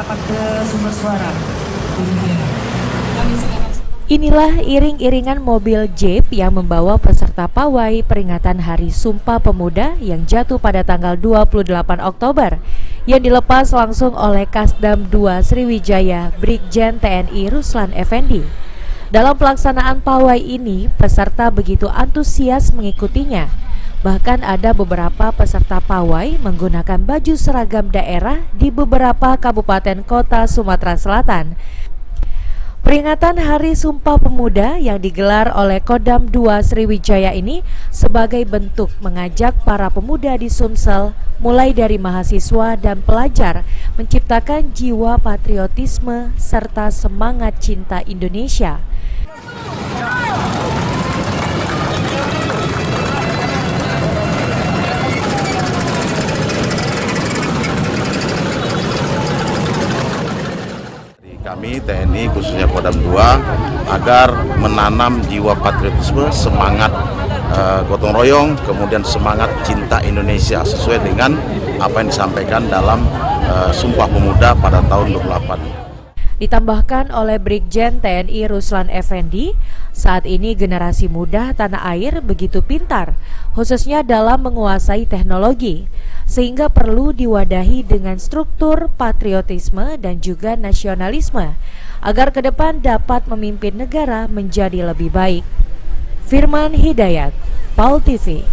merapat ke sumber suara. Inilah iring-iringan mobil Jeep yang membawa peserta pawai peringatan Hari Sumpah Pemuda yang jatuh pada tanggal 28 Oktober yang dilepas langsung oleh Kasdam 2 Sriwijaya Brigjen TNI Ruslan Effendi. Dalam pelaksanaan pawai ini, peserta begitu antusias mengikutinya. Bahkan ada beberapa peserta pawai menggunakan baju seragam daerah di beberapa kabupaten kota Sumatera Selatan. Peringatan Hari Sumpah Pemuda yang digelar oleh Kodam 2 Sriwijaya ini sebagai bentuk mengajak para pemuda di Sumsel, mulai dari mahasiswa dan pelajar, menciptakan jiwa patriotisme serta semangat cinta Indonesia. Kami TNI khususnya Kodam 2 agar menanam jiwa patriotisme, semangat gotong royong, kemudian semangat cinta Indonesia sesuai dengan apa yang disampaikan dalam Sumpah Pemuda pada tahun 28. Ditambahkan oleh Brigjen TNI Ruslan Effendi, saat ini generasi muda tanah air begitu pintar, khususnya dalam menguasai teknologi, sehingga perlu diwadahi dengan struktur patriotisme dan juga nasionalisme, agar ke depan dapat memimpin negara menjadi lebih baik. Firman Hidayat, PAL TV.